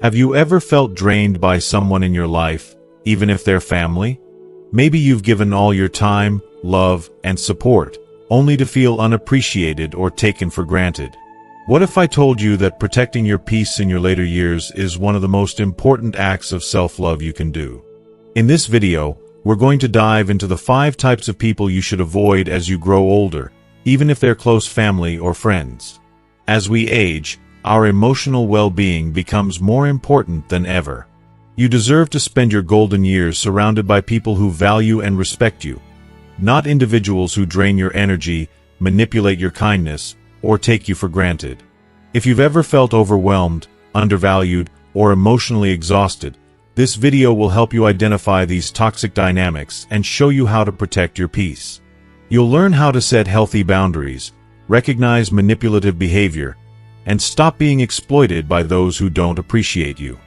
Have you ever felt drained by someone in your life, even if they're family? Maybe you've given all your time, love, and support, only to feel unappreciated or taken for granted. What if I told you that protecting your peace in your later years is one of the most important acts of self-love you can do? In this video, we're going to dive into the 5 types of people you should avoid as you grow older, even if they're close family or friends. As we age, our emotional well-being becomes more important than ever. You deserve to spend your golden years surrounded by people who value and respect you, not individuals who drain your energy, manipulate your kindness, or take you for granted. If you've ever felt overwhelmed, undervalued, or emotionally exhausted, this video will help you identify these toxic dynamics and show you how to protect your peace. You'll learn how to set healthy boundaries, recognize manipulative behavior, and stop being exploited by those who don't appreciate you.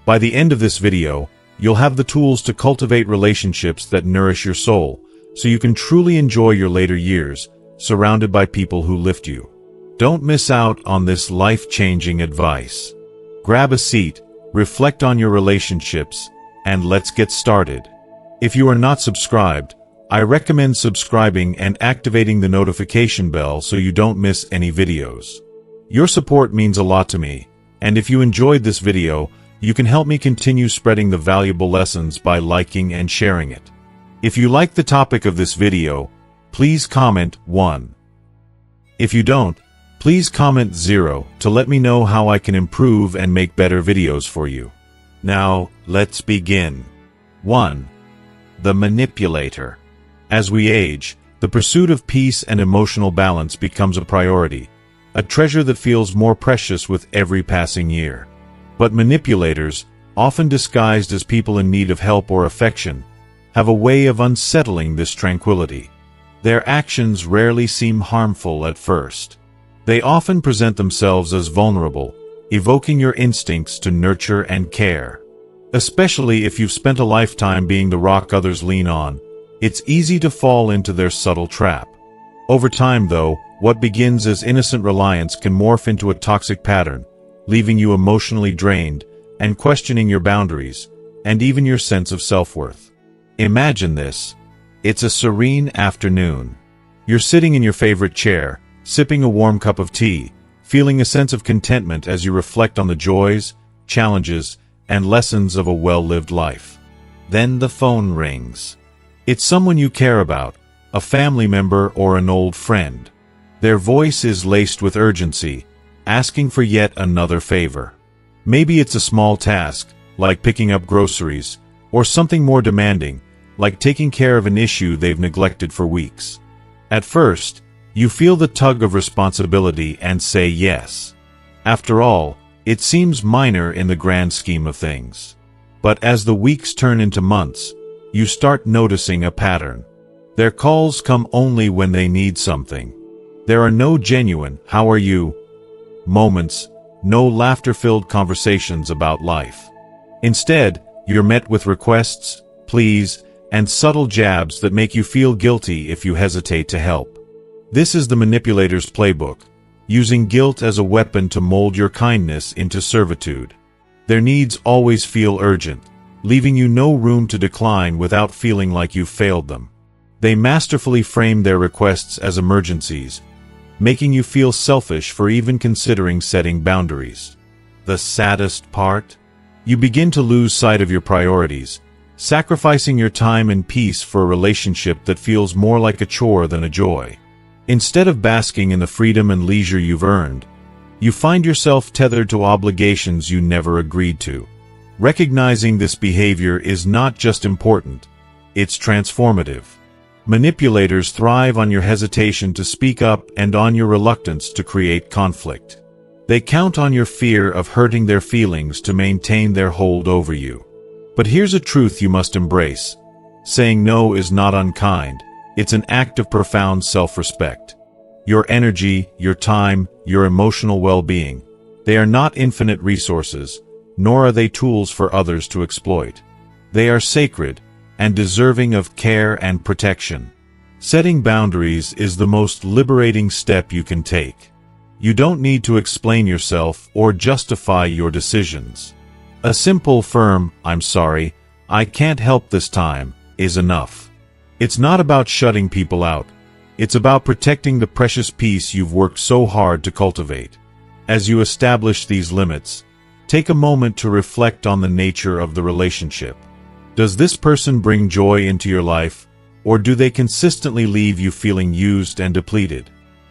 By the end of this video, you'll have the tools to cultivate relationships that nourish your soul, so you can truly enjoy your later years, surrounded by people who lift you. Don't miss out on this life-changing advice. Grab a seat, reflect on your relationships, and let's get started. If you are not subscribed, I recommend subscribing and activating the notification bell so you don't miss any videos. Your support means a lot to me, and if you enjoyed this video, you can help me continue spreading the valuable lessons by liking and sharing it. If you like the topic of this video, please comment 1. If you don't, please comment 0 to let me know how I can improve and make better videos for you. Now, let's begin. 1. The manipulator. As we age, the pursuit of peace and emotional balance becomes a priority, a treasure that feels more precious with every passing year. But manipulators, often disguised as people in need of help or affection, have a way of unsettling this tranquility. Their actions rarely seem harmful at first. They often present themselves as vulnerable, evoking your instincts to nurture and care. Especially if you've spent a lifetime being the rock others lean on, it's easy to fall into their subtle trap. Over time, though, what begins as innocent reliance can morph into a toxic pattern, leaving you emotionally drained and questioning your boundaries and even your sense of self-worth. Imagine this. It's a serene afternoon. You're sitting in your favorite chair, sipping a warm cup of tea, feeling a sense of contentment as you reflect on the joys, challenges, and lessons of a well-lived life. Then the phone rings. It's someone you care about, a family member or an old friend. Their voice is laced with urgency, asking for yet another favor. Maybe it's a small task, like picking up groceries, or something more demanding, like taking care of an issue they've neglected for weeks. At first, you feel the tug of responsibility and say yes. After all, it seems minor in the grand scheme of things. But as the weeks turn into months, you start noticing a pattern. Their calls come only when they need something. There are no genuine, "How are you?" moments, no laughter-filled conversations about life. Instead, you're met with requests, pleas, and subtle jabs that make you feel guilty if you hesitate to help. This is the manipulator's playbook, using guilt as a weapon to mold your kindness into servitude. Their needs always feel urgent, leaving you no room to decline without feeling like you've failed them. They masterfully frame their requests as emergencies, making you feel selfish for even considering setting boundaries. The saddest part? You begin to lose sight of your priorities, sacrificing your time and peace for a relationship that feels more like a chore than a joy. Instead of basking in the freedom and leisure you've earned, you find yourself tethered to obligations you never agreed to. Recognizing this behavior is not just important, it's transformative. Manipulators thrive on your hesitation to speak up and on your reluctance to create conflict. They count on your fear of hurting their feelings to maintain their hold over you. But here's a truth you must embrace. Saying no is not unkind, it's an act of profound self-respect. Your energy, your time, your emotional well-being, they are not infinite resources, nor are they tools for others to exploit. They are sacred and deserving of care and protection. Setting boundaries is the most liberating step you can take. You don't need to explain yourself or justify your decisions. A simple, firm, "I'm sorry, I can't help this time," is enough. It's not about shutting people out. It's about protecting the precious peace you've worked so hard to cultivate. As you establish these limits, take a moment to reflect on the nature of the relationship. Does this person bring joy into your life, or do they consistently leave you feeling used and depleted?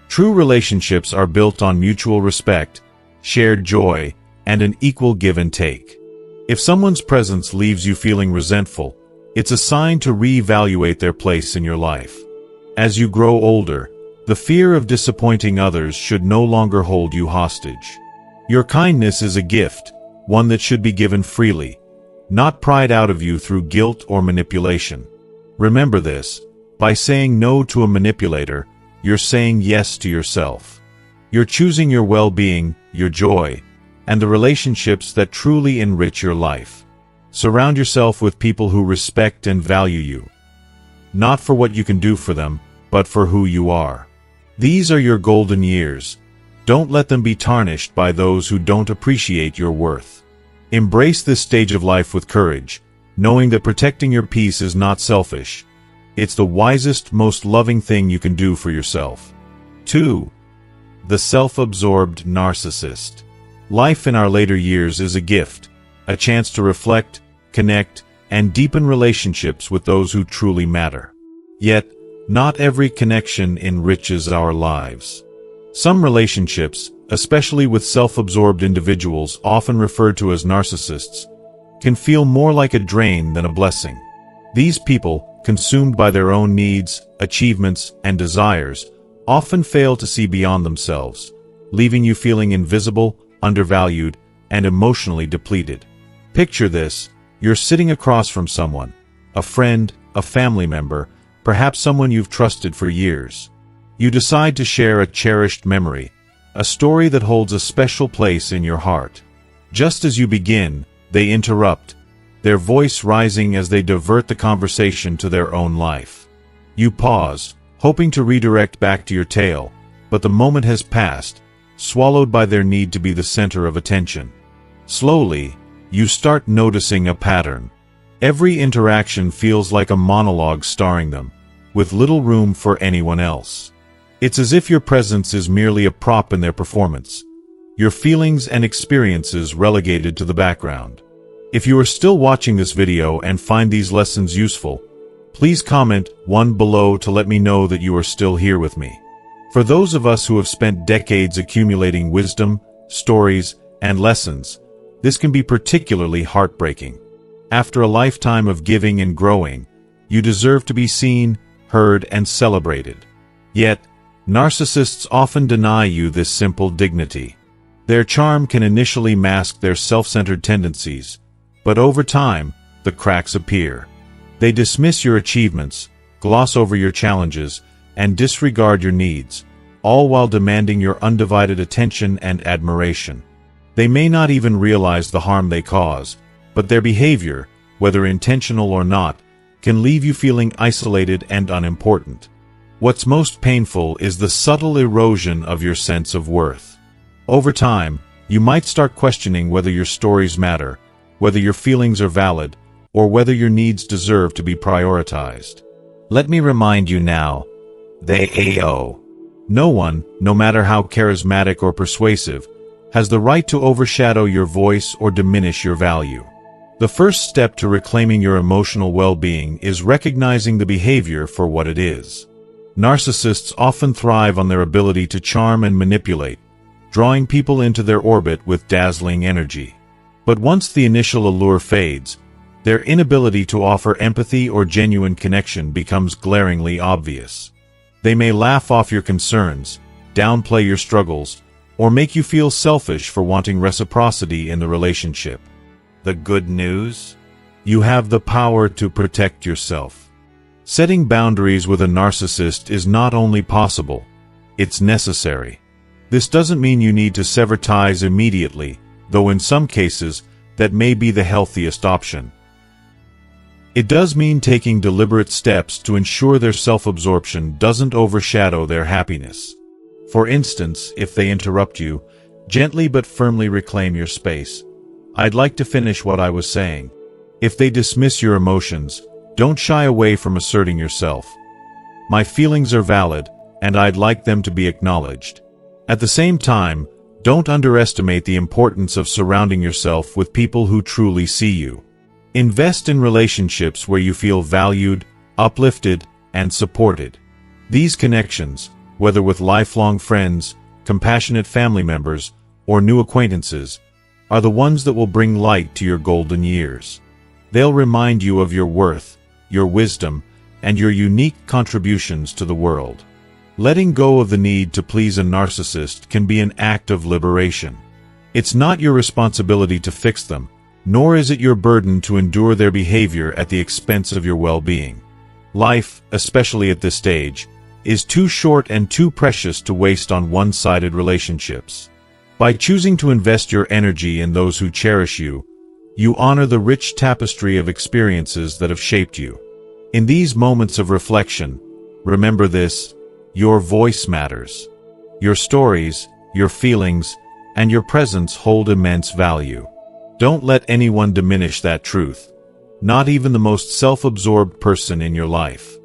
True relationships are built on mutual respect, shared joy, and an equal give and take. If someone's presence leaves you feeling resentful, it's a sign to reevaluate their place in your life. As you grow older, the fear of disappointing others should no longer hold you hostage. Your kindness is a gift, one that should be given freely, not pried out of you through guilt or manipulation. Remember this: by saying no to a manipulator, you're saying yes to yourself. You're choosing your well-being, your joy, and the relationships that truly enrich your life. Surround yourself with people who respect and value you, not for what you can do for them, but for who you are. These are your golden years. Don't let them be tarnished by those who don't appreciate your worth. Embrace this stage of life with courage, knowing that protecting your peace is not selfish. It's the wisest, most loving thing you can do for yourself. 2. The self-absorbed narcissist. Life in our later years is a gift, a chance to reflect, connect, and deepen relationships with those who truly matter. Yet, not every connection enriches our lives. Some relationships, especially with self-absorbed individuals often referred to as narcissists, can feel more like a drain than a blessing. These people, consumed by their own needs, achievements, and desires, often fail to see beyond themselves, leaving you feeling invisible, undervalued, and emotionally depleted. Picture this: you're sitting across from someone, a friend, a family member, perhaps someone you've trusted for years. You decide to share a cherished memory, a story that holds a special place in your heart. Just as you begin, they interrupt, their voice rising as they divert the conversation to their own life. You pause, hoping to redirect back to your tale, but the moment has passed, swallowed by their need to be the center of attention. Slowly, you start noticing a pattern. Every interaction feels like a monologue starring them, with little room for anyone else. It's as if your presence is merely a prop in their performance, your feelings and experiences relegated to the background. If you are still watching this video and find these lessons useful, please comment 1 below to let me know that you are still here with me. For those of us who have spent decades accumulating wisdom, stories, and lessons, this can be particularly heartbreaking. After a lifetime of giving and growing, you deserve to be seen, heard, and celebrated. Yet, narcissists often deny you this simple dignity. Their charm can initially mask their self-centered tendencies, but over time, the cracks appear. They dismiss your achievements, gloss over your challenges, and disregard your needs, all while demanding your undivided attention and admiration. They may not even realize the harm they cause, but their behavior, whether intentional or not, can leave you feeling isolated and unimportant. What's most painful is the subtle erosion of your sense of worth. Over time, you might start questioning whether your stories matter, whether your feelings are valid, or whether your needs deserve to be prioritized. Let me remind you now, no one, no matter how charismatic or persuasive, has the right to overshadow your voice or diminish your value. The first step to reclaiming your emotional well-being is recognizing the behavior for what it is. Narcissists often thrive on their ability to charm and manipulate, drawing people into their orbit with dazzling energy. But once the initial allure fades, their inability to offer empathy or genuine connection becomes glaringly obvious. They may laugh off your concerns, downplay your struggles, or make you feel selfish for wanting reciprocity in the relationship. The good news? You have the power to protect yourself. Setting boundaries with a narcissist is not only possible, it's necessary. This doesn't mean you need to sever ties immediately, though in some cases, that may be the healthiest option. It does mean taking deliberate steps to ensure their self-absorption doesn't overshadow their happiness. For instance, if they interrupt you, gently but firmly reclaim your space. I'd like to finish what I was saying. If they dismiss your emotions, don't shy away from asserting yourself. My feelings are valid, and I'd like them to be acknowledged. At the same time, don't underestimate the importance of surrounding yourself with people who truly see you. Invest in relationships where you feel valued, uplifted, and supported. These connections, whether with lifelong friends, compassionate family members, or new acquaintances, are the ones that will bring light to your golden years. They'll remind you of your worth, your wisdom, and your unique contributions to the world. Letting go of the need to please a narcissist can be an act of liberation. It's not your responsibility to fix them, nor is it your burden to endure their behavior at the expense of your well-being. Life, especially at this stage, is too short and too precious to waste on one-sided relationships. By choosing to invest your energy in those who cherish you, you honor the rich tapestry of experiences that have shaped you. In these moments of reflection, remember this: your voice matters. Your stories, your feelings, and your presence hold immense value. Don't let anyone diminish that truth, not even the most self-absorbed person in your life.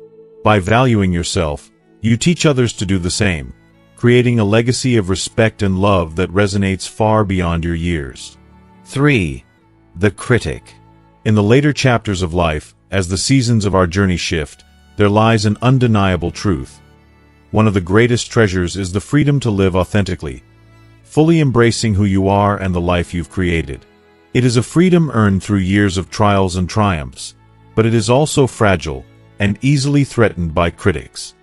By valuing yourself, you teach others to do the same, creating a legacy of respect and love that resonates far beyond your years. 3. The critic. In the later chapters of life, as the seasons of our journey shift, there lies an undeniable truth. One of the greatest treasures is the freedom to live authentically, fully embracing who you are and the life you've created. It is a freedom earned through years of trials and triumphs, but it is also fragile and easily threatened by critics.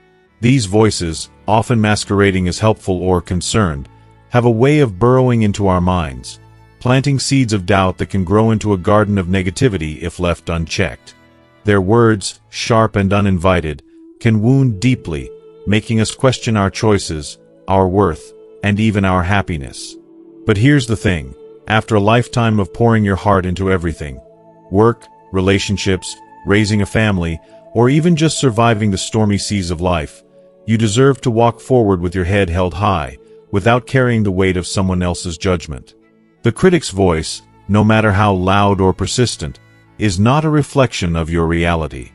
These voices, often masquerading as helpful or concerned, have a way of burrowing into our minds, planting seeds of doubt that can grow into a garden of negativity if left unchecked. Their words, sharp and uninvited, can wound deeply, making us question our choices, our worth, and even our happiness. But here's the thing: after a lifetime of pouring your heart into everything, work, relationships, raising a family, or even just surviving the stormy seas of life, you deserve to walk forward with your head held high, without carrying the weight of someone else's judgment. The critic's voice, no matter how loud or persistent, is not a reflection of your reality.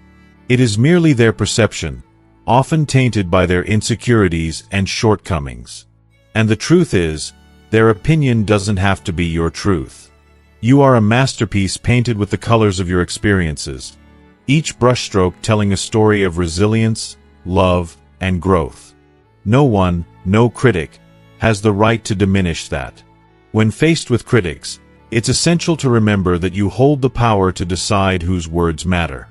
It is merely their perception, often tainted by their insecurities and shortcomings. And the truth is, their opinion doesn't have to be your truth. You are a masterpiece painted with the colors of your experiences, each brushstroke telling a story of resilience, love, and growth. No one, no critic, has the right to diminish that. When faced with critics, it's essential to remember that you hold the power to decide whose words matter.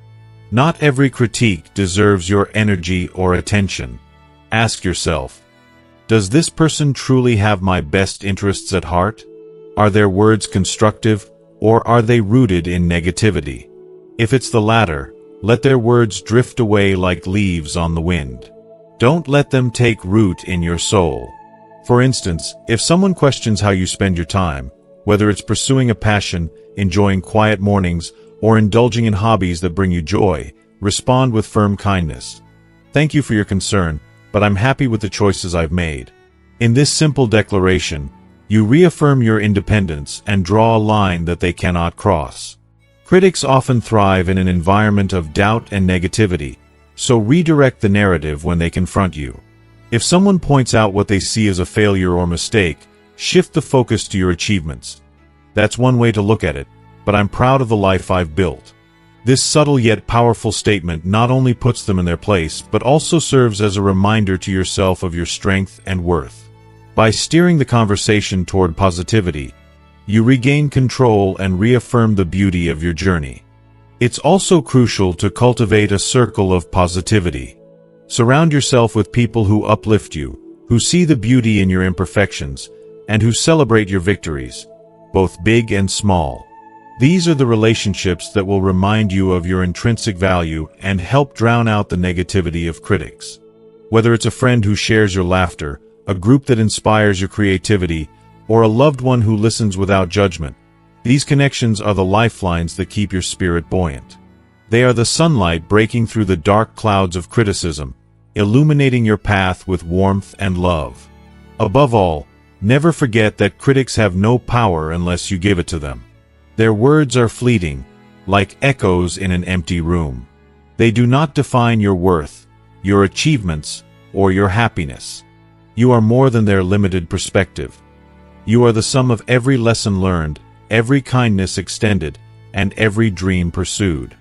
Not every critique deserves your energy or attention. Ask yourself, does this person truly have my best interests at heart? Are their words constructive, or are they rooted in negativity? If it's the latter, let their words drift away like leaves on the wind. Don't let them take root in your soul. For instance, if someone questions how you spend your time, whether it's pursuing a passion, enjoying quiet mornings, or indulging in hobbies that bring you joy, respond with firm kindness. Thank you for your concern, but I'm happy with the choices I've made. In this simple declaration, you reaffirm your independence and draw a line that they cannot cross. Critics often thrive in an environment of doubt and negativity, so redirect the narrative when they confront you. If someone points out what they see as a failure or mistake, shift the focus to your achievements. That's one way to look at it, but I'm proud of the life I've built. This subtle yet powerful statement not only puts them in their place, but also serves as a reminder to yourself of your strength and worth. By steering the conversation toward positivity, you regain control and reaffirm the beauty of your journey. It's also crucial to cultivate a circle of positivity. Surround yourself with people who uplift you, who see the beauty in your imperfections, and who celebrate your victories, both big and small. These are the relationships that will remind you of your intrinsic value and help drown out the negativity of critics. Whether it's a friend who shares your laughter, a group that inspires your creativity, or a loved one who listens without judgment, these connections are the lifelines that keep your spirit buoyant. They are the sunlight breaking through the dark clouds of criticism, illuminating your path with warmth and love. Above all, never forget that critics have no power unless you give it to them. Their words are fleeting, like echoes in an empty room. They do not define your worth, your achievements, or your happiness. You are more than their limited perspective. You are the sum of every lesson learned, every kindness extended, and every dream pursued.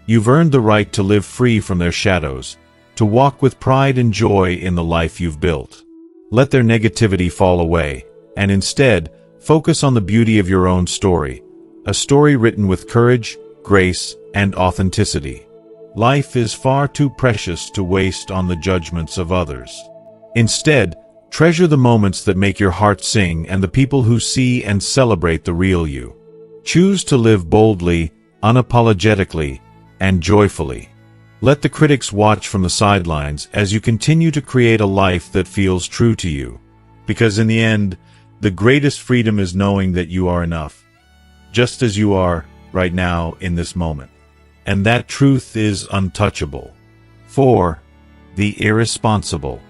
You've earned the right to live free from their shadows, to walk with pride and joy in the life you've built. Let their negativity fall away, and instead, focus on the beauty of your own story, a story written with courage, grace, and authenticity. Life is far too precious to waste on the judgments of others. Instead, treasure the moments that make your heart sing and the people who see and celebrate the real you. Choose to live boldly, unapologetically, and joyfully. Let the critics watch from the sidelines as you continue to create a life that feels true to you. Because in the end, the greatest freedom is knowing that you are enough, just as you are right now in this moment. And that truth is untouchable. 4. The irresponsible.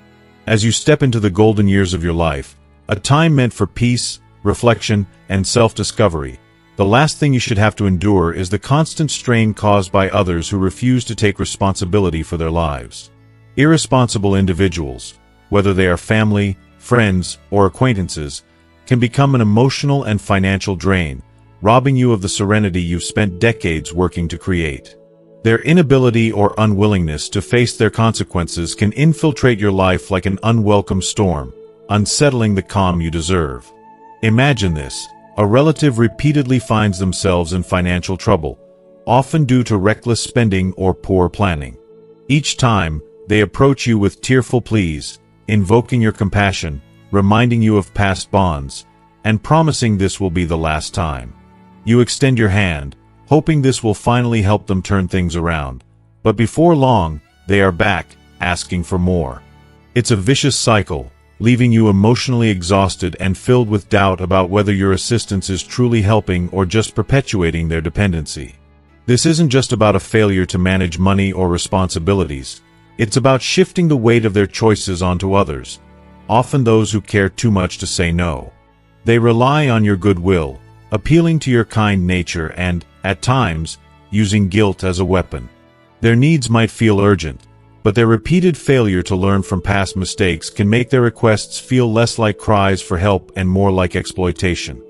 As you step into the golden years of your life, a time meant for peace, reflection, and self-discovery, the last thing you should have to endure is the constant strain caused by others who refuse to take responsibility for their lives. Irresponsible individuals, whether they are family, friends, or acquaintances, can become an emotional and financial drain, robbing you of the serenity you've spent decades working to create. Their inability or unwillingness to face their consequences can infiltrate your life like an unwelcome storm, unsettling the calm you deserve. Imagine this. A relative repeatedly finds themselves in financial trouble, often due to reckless spending or poor planning. Each time, they approach you with tearful pleas, invoking your compassion, reminding you of past bonds, and promising this will be the last time. You extend your hand, hoping this will finally help them turn things around, but before long, they are back, asking for more. It's a vicious cycle, leaving you emotionally exhausted and filled with doubt about whether your assistance is truly helping or just perpetuating their dependency. This isn't just about a failure to manage money or responsibilities. It's about shifting the weight of their choices onto others, often those who care too much to say no. They rely on your goodwill, appealing to your kind nature and, at times, using guilt as a weapon. Their needs might feel urgent, but their repeated failure to learn from past mistakes can make their requests feel less like cries for help and more like exploitation.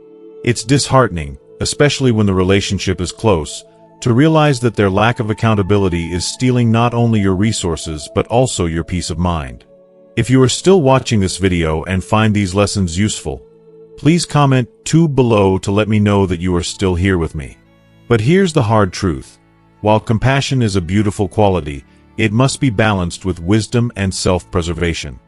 It's disheartening, especially when the relationship is close, to realize that their lack of accountability is stealing not only your resources but also your peace of mind. If you are still watching this video and find these lessons useful, please comment 2 below to let me know that you are still here with me. But here's the hard truth. While compassion is a beautiful quality, it must be balanced with wisdom and self-preservation.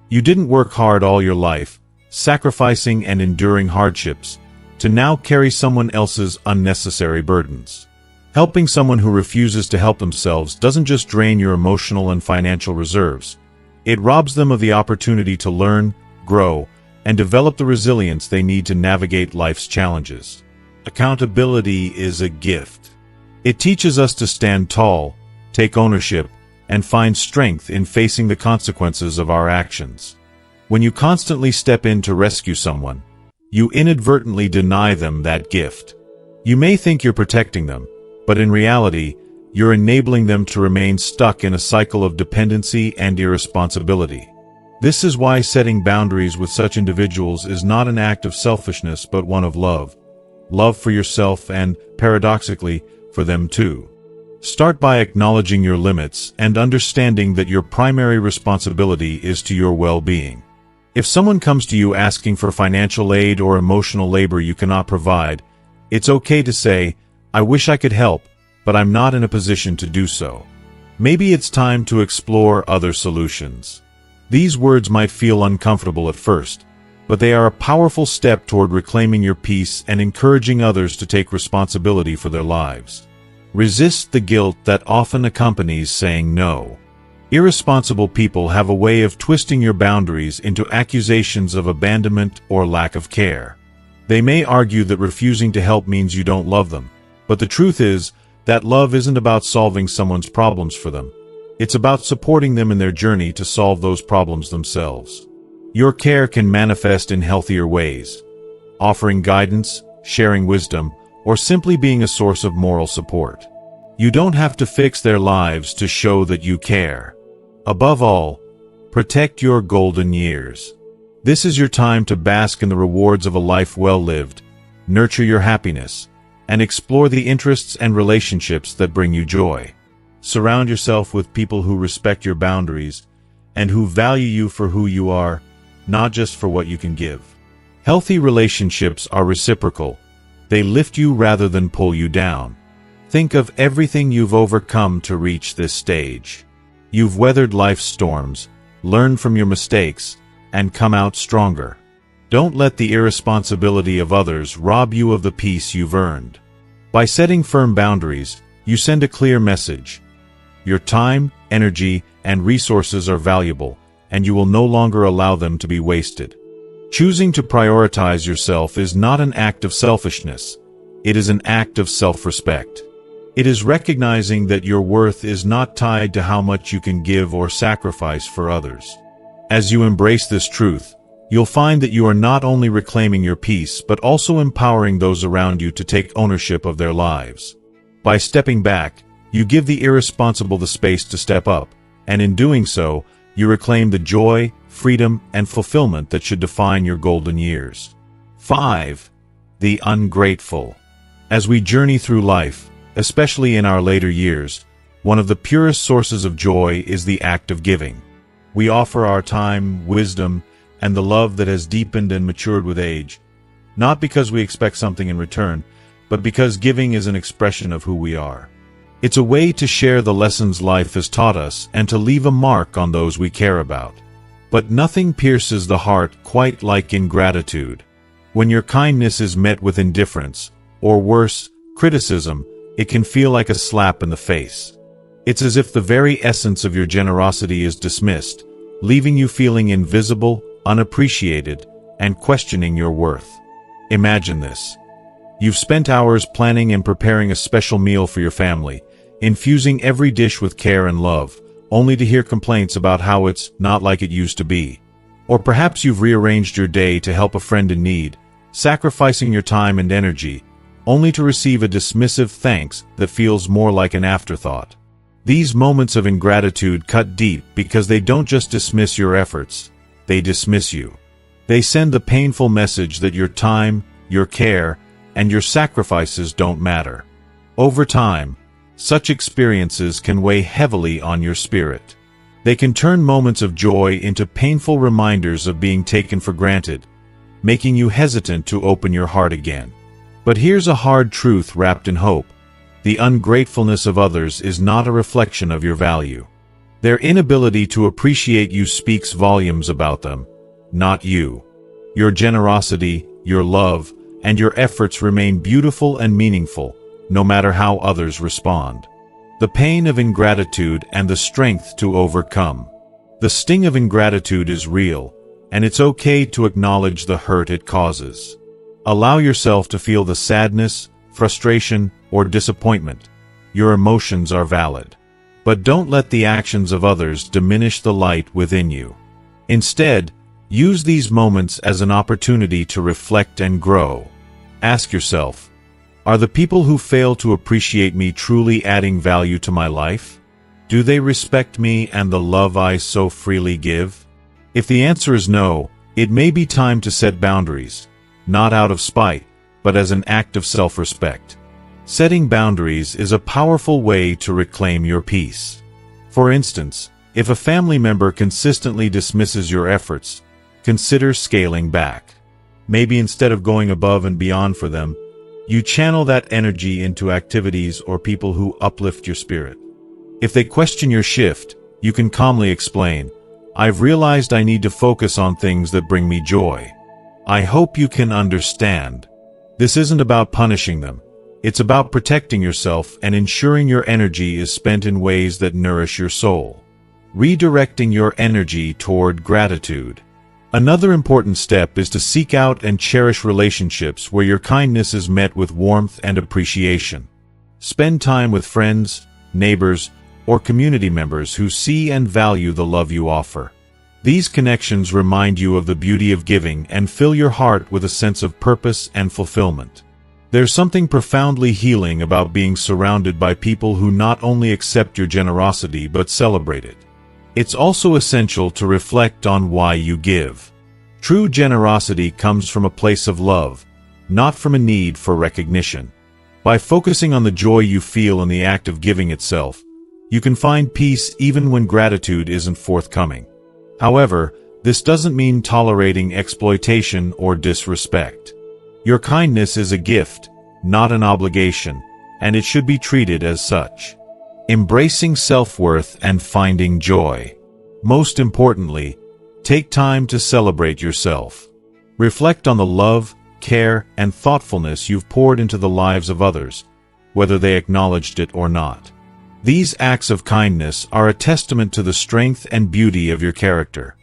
You didn't work hard all your life, sacrificing and enduring hardships, to now carry someone else's unnecessary burdens. Helping someone who refuses to help themselves doesn't just drain your emotional and financial reserves. It robs them of the opportunity to learn, grow, and develop the resilience they need to navigate life's challenges. Accountability is a gift. It teaches us to stand tall, take ownership, and find strength in facing the consequences of our actions. When you constantly step in to rescue someone, you inadvertently deny them that gift. You may think you're protecting them, but in reality, you're enabling them to remain stuck in a cycle of dependency and irresponsibility. This is why setting boundaries with such individuals is not an act of selfishness but one of love. Love for yourself and, paradoxically, for them too. Start by acknowledging your limits and understanding that your primary responsibility is to your well-being. If someone comes to you asking for financial aid or emotional labor you cannot provide, it's okay to say, "I wish I could help, but I'm not in a position to do so." Maybe it's time to explore other solutions. These words might feel uncomfortable at first, but they are a powerful step toward reclaiming your peace and encouraging others to take responsibility for their lives. Resist the guilt that often accompanies saying no. Irresponsible people have a way of twisting your boundaries into accusations of abandonment or lack of care. They may argue that refusing to help means you don't love them, but the truth is that love isn't about solving someone's problems for them. It's about supporting them in their journey to solve those problems themselves. Your care can manifest in healthier ways, offering guidance, sharing wisdom, or simply being a source of moral support. You don't have to fix their lives to show that you care. Above all, protect your golden years. This is your time to bask in the rewards of a life well lived, nurture your happiness, and explore the interests and relationships that bring you joy. Surround yourself with people who respect your boundaries and who value you for who you are, not just for what you can give. Healthy relationships are reciprocal. They lift you rather than pull you down. Think of everything you've overcome to reach this stage. You've weathered life's storms, learned from your mistakes, and come out stronger. Don't let the irresponsibility of others rob you of the peace you've earned. By setting firm boundaries, you send a clear message. Your time, energy, and resources are valuable, and you will no longer allow them to be wasted. Choosing to prioritize yourself is not an act of selfishness. It is an act of self-respect. It is recognizing that your worth is not tied to how much you can give or sacrifice for others. As you embrace this truth, you'll find that you are not only reclaiming your peace but also empowering those around you to take ownership of their lives. By stepping back, you give the irresponsible the space to step up, and in doing so, you reclaim the joy, freedom, and fulfillment that should define your golden years. 5. The ungrateful. As we journey through life, especially in our later years, one of the purest sources of joy is the act of giving. We offer our time, wisdom, and the love that has deepened and matured with age, not because we expect something in return, but because giving is an expression of who we are. It's a way to share the lessons life has taught us and to leave a mark on those we care about. But nothing pierces the heart quite like ingratitude. When your kindness is met with indifference, or worse, criticism, it can feel like a slap in the face. It's as if the very essence of your generosity is dismissed, leaving you feeling invisible, unappreciated, and questioning your worth. Imagine this. You've spent hours planning and preparing a special meal for your family, infusing every dish with care and love, only to hear complaints about how it's not like it used to be. Or perhaps you've rearranged your day to help a friend in need, sacrificing your time and energy, only to receive a dismissive thanks that feels more like an afterthought. These moments of ingratitude cut deep because they don't just dismiss your efforts, they dismiss you. They send the painful message that your time, your care, and your sacrifices don't matter. Over time, such experiences can weigh heavily on your spirit. They can turn moments of joy into painful reminders of being taken for granted, making you hesitant to open your heart again. But here's a hard truth wrapped in hope. The ungratefulness of others is not a reflection of your value. Their inability to appreciate you speaks volumes about them, not you. Your generosity, your love, and your efforts remain beautiful and meaningful, no matter how others respond. The pain of ingratitude and the strength to overcome. The sting of ingratitude is real, and it's okay to acknowledge the hurt it causes. Allow yourself to feel the sadness, frustration, or disappointment. Your emotions are valid. But don't let the actions of others diminish the light within you. Instead, use these moments as an opportunity to reflect and grow. Ask yourself, are the people who fail to appreciate me truly adding value to my life? Do they respect me and the love I so freely give? If the answer is no, it may be time to set boundaries, not out of spite, but as an act of self-respect. Setting boundaries is a powerful way to reclaim your peace. For instance, if a family member consistently dismisses your efforts, consider scaling back. Maybe instead of going above and beyond for them, you channel that energy into activities or people who uplift your spirit. If they question your shift, you can calmly explain, "I've realized I need to focus on things that bring me joy. I hope you can understand." This isn't about punishing them. It's about protecting yourself and ensuring your energy is spent in ways that nourish your soul. Redirecting your energy toward gratitude. Another important step is to seek out and cherish relationships where your kindness is met with warmth and appreciation. Spend time with friends, neighbors, or community members who see and value the love you offer. These connections remind you of the beauty of giving and fill your heart with a sense of purpose and fulfillment. There's something profoundly healing about being surrounded by people who not only accept your generosity but celebrate it. It's also essential to reflect on why you give. True generosity comes from a place of love, not from a need for recognition. By focusing on the joy you feel in the act of giving itself, you can find peace even when gratitude isn't forthcoming. However, this doesn't mean tolerating exploitation or disrespect. Your kindness is a gift, not an obligation, and it should be treated as such. Embracing self-worth and finding joy. Most importantly, take time to celebrate yourself. Reflect on the love, care, and thoughtfulness you've poured into the lives of others, whether they acknowledged it or not. These acts of kindness are a testament to the strength and beauty of your character.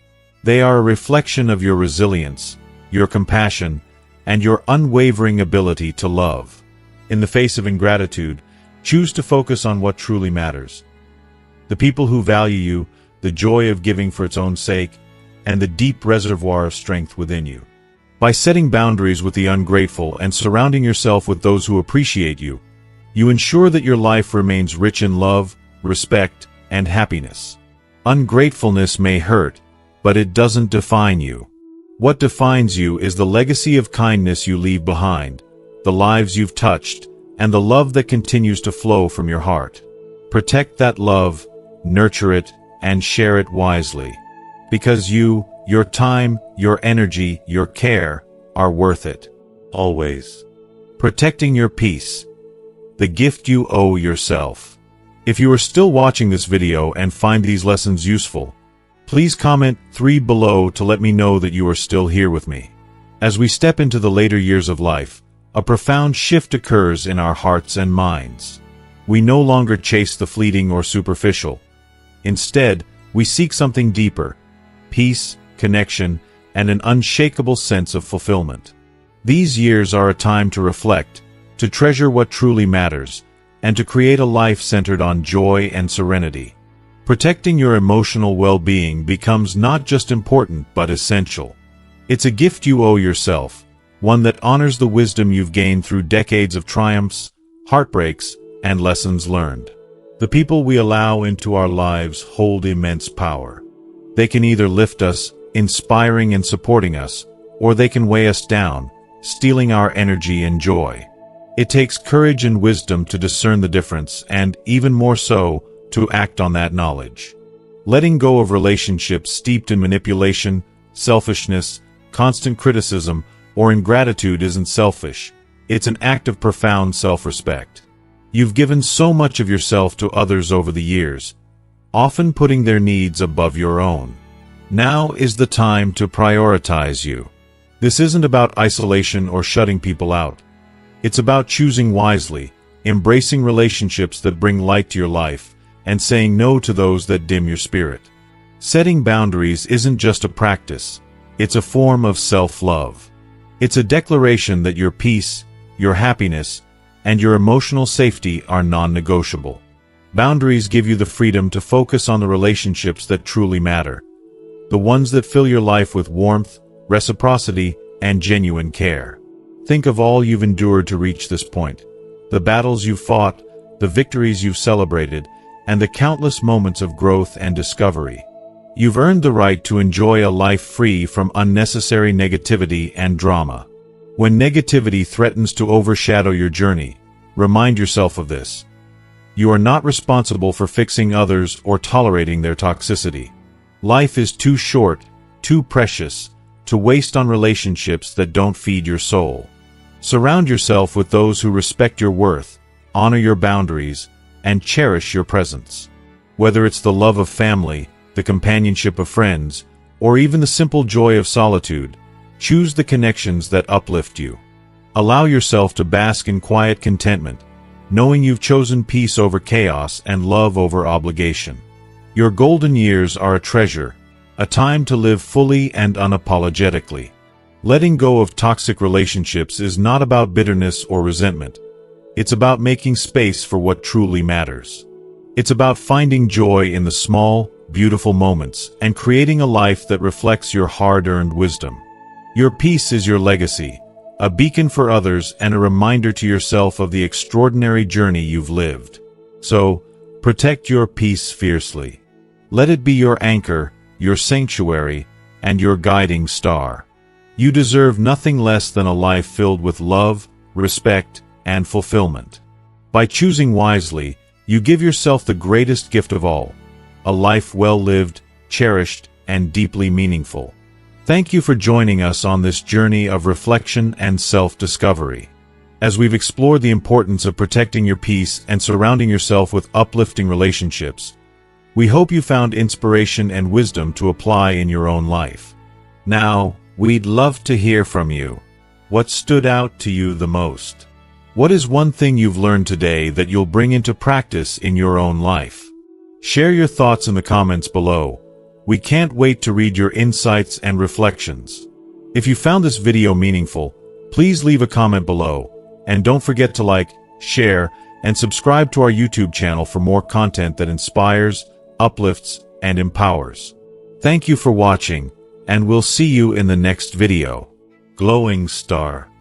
They are a reflection of your resilience, your compassion, and your unwavering ability to love. In the face of ingratitude, choose to focus on what truly matters. The people who value you, the joy of giving for its own sake, and the deep reservoir of strength within you. By setting boundaries with the ungrateful and surrounding yourself with those who appreciate you, you ensure that your life remains rich in love, respect, and happiness. Ungratefulness may hurt, but it doesn't define you. What defines you is the legacy of kindness you leave behind, the lives you've touched, and the love that continues to flow from your heart. Protect that love, nurture it, and share it wisely. Because you, your time, your energy, your care, are worth it. Always. Protecting your peace. The gift you owe yourself. If you are still watching this video and find these lessons useful, please comment 3 below to let me know that you are still here with me. As we step into the later years of life, a profound shift occurs in our hearts and minds. We no longer chase the fleeting or superficial. Instead, we seek something deeper: peace, connection, and an unshakable sense of fulfillment. These years are a time to reflect, to treasure what truly matters, and to create a life centered on joy and serenity. Protecting your emotional well-being becomes not just important but essential. It's a gift you owe yourself, one that honors the wisdom you've gained through decades of triumphs, heartbreaks, and lessons learned. The people we allow into our lives hold immense power. They can either lift us, inspiring and supporting us, or they can weigh us down, stealing our energy and joy. It takes courage and wisdom to discern the difference and, even more so, to act on that knowledge. Letting go of relationships steeped in manipulation, selfishness, constant criticism, or ingratitude isn't selfish. It's an act of profound self-respect. You've given so much of yourself to others over the years, often putting their needs above your own. Now is the time to prioritize you. This isn't about isolation or shutting people out. It's about choosing wisely, embracing relationships that bring light to your life, and saying no to those that dim your spirit. Setting boundaries isn't just a practice, it's a form of self-love. It's a declaration that your peace, your happiness, and your emotional safety are non-negotiable. Boundaries give you the freedom to focus on the relationships that truly matter, the ones that fill your life with warmth, reciprocity, and genuine care. Think of all you've endured to reach this point, the battles you've fought, the victories you've celebrated, and the countless moments of growth and discovery. You've earned the right to enjoy a life free from unnecessary negativity and drama. When negativity threatens to overshadow your journey, remind yourself of this. You are not responsible for fixing others or tolerating their toxicity. Life is too short, too precious, to waste on relationships that don't feed your soul. Surround yourself with those who respect your worth, honor your boundaries, and cherish your presence. Whether it's the love of family, the companionship of friends, or even the simple joy of solitude, choose the connections that uplift you. Allow yourself to bask in quiet contentment, knowing you've chosen peace over chaos and love over obligation. Your golden years are a treasure, a time to live fully and unapologetically. Letting go of toxic relationships is not about bitterness or resentment. It's about making space for what truly matters. It's about finding joy in the small, beautiful moments and creating a life that reflects your hard-earned wisdom. Your peace is your legacy, a beacon for others and a reminder to yourself of the extraordinary journey you've lived. So, protect your peace fiercely. Let it be your anchor, your sanctuary, and your guiding star. You deserve nothing less than a life filled with love, respect, and fulfillment. By choosing wisely, you give yourself the greatest gift of all, a life well lived, cherished, and deeply meaningful. Thank you for joining us on this journey of reflection and self-discovery. As we've explored the importance of protecting your peace and surrounding yourself with uplifting relationships, we hope you found inspiration and wisdom to apply in your own life. Now, we'd love to hear from you. What stood out to you the most? What is one thing you've learned today that you'll bring into practice in your own life? Share your thoughts in the comments below. We can't wait to read your insights and reflections. If you found this video meaningful, please leave a comment below, and don't forget to like, share, and subscribe to our YouTube channel for more content that inspires, uplifts, and empowers. Thank you for watching, and we'll see you in the next video. Glowing Star.